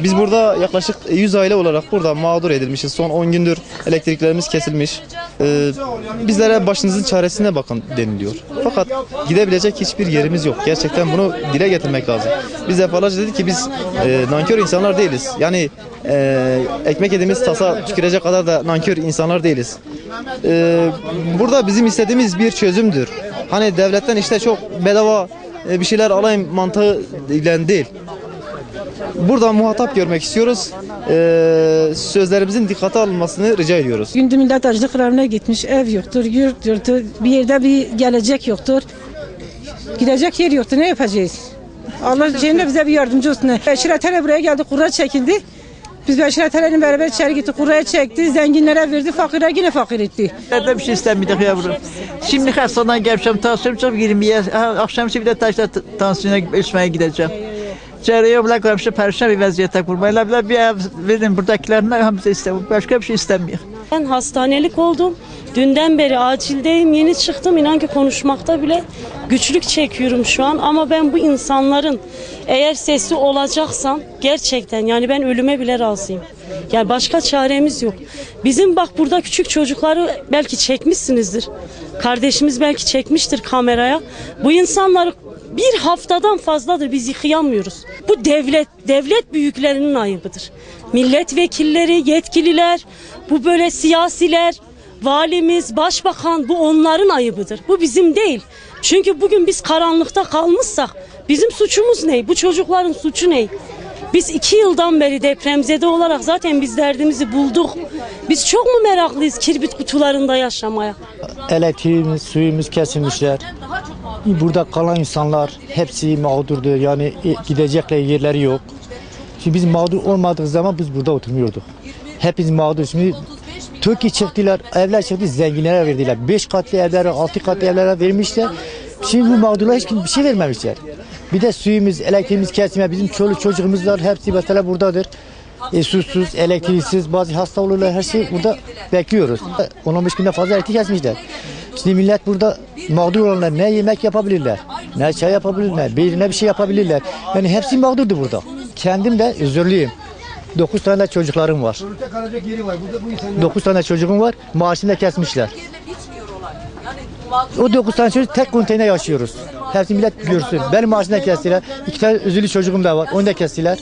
Biz burada yaklaşık 100 aile olarak burada mağdur edilmişiz. Son 10 gündür elektriklerimiz kesilmiş. Bizlere başınızın çaresine bakın deniliyor. Fakat gidebilecek hiçbir yerimiz yok. Gerçekten bunu dile getirmek lazım. Biz defalarca dedik ki biz nankör insanlar değiliz. Yani ekmek yediğimiz tasa tükürecek kadar da nankör insanlar değiliz. Burada bizim istediğimiz bir çözümdür. Hani devletten işte çok bedava bir şeyler alayım mantığı ile değil. Burada muhatap görmek istiyoruz. Sözlerimizin dikkate alınmasını rica ediyoruz. Gündü millet açlık grevine gitmiş. Ev yoktur, yurt yoktur. Bir yerde bir gelecek yoktur. Gidecek yer yoktur. Ne yapacağız? Allah Cenab-ı bize bir yardımcı olsun. Beşir Atele buraya geldi. Kura çekildi. Biz Beşir Atele'nin beraber içeri gittik. Kuraya çekti. Zenginlere verdi. Fakire yine fakir etti. Nerede bir şey istemedik yavrum. Şimdi hastadan gelmişim. Tansiyonum çok 20'ye. Akşamüstü bir de taşla tansiyona ölçmeye gideceğim. Çevreye bırakmışım, perişan bir vaziyette kurmayla bir ev verin buradakilerine hamza istemiyorum. Başka bir şey istemiyorum. Ben hastanelik oldum. Dünden beri acildeyim. Yeni çıktım. İnan ki konuşmakta bile güçlük çekiyorum şu an. Ama ben bu insanların eğer sesi olacaksam gerçekten yani ben ölüme bile razıyım. Yani başka çaremiz yok. Bizim bak burada küçük çocukları belki çekmişsinizdir. Kardeşimiz belki çekmiştir kameraya. Bu insanları bir haftadan fazladır biz yıkayamıyoruz. Bu devlet büyüklerinin ayıbıdır. Milletvekilleri, yetkililer, bu böyle siyasiler, valimiz, başbakan bu onların ayıbıdır. Bu bizim değil. Çünkü bugün biz karanlıkta kalmışsak bizim suçumuz ne? Bu çocukların suçu ne? Biz 2 yıldan beri depremzede olarak zaten biz derdimizi bulduk. Biz çok mu meraklıyız kirbit kutularında yaşamaya? Elektriğimiz, suyumuz kesilmişler. Burada kalan insanlar hepsi mağdurdur. Yani gidecekler yerleri yok. Şimdi biz mağdur olmadığı zaman biz burada oturmuyorduk. Hepimiz mağdur. Şimdi TOKİ çıktılar, evler çıktı, zenginlere verdiler. 5 katlı evlere, 6 katlı evlere vermişler. Şimdi bu mağdurlara hiç bir şey vermemişler. Bir de suyumuz, elektriğimiz kesilmiyor. Bizim çoluk çocuğumuz var, hepsi mesela buradadır. Susuz, elektriksiz, bazı hasta olurlar, her şey burada bekliyoruz. 10-15 günde fazla elektrik kesmişler. Şimdi millet burada mağdur olanlar ne yemek yapabilirler, ne çay yapabilirler, birine bir şey yapabilirler. Yani hepsi mağdurdu burada. Kendim de özürlüyüm. 9 tane çocuklarım var. 9 tane çocuğum var, maaşını da kesmişler. O 9 tane çocuk tek konteyner yaşıyoruz. Hepsi millet görsün. Benim maaşını da kestiler. 2 tane özürlü çocuğum da var, onu da kestiler.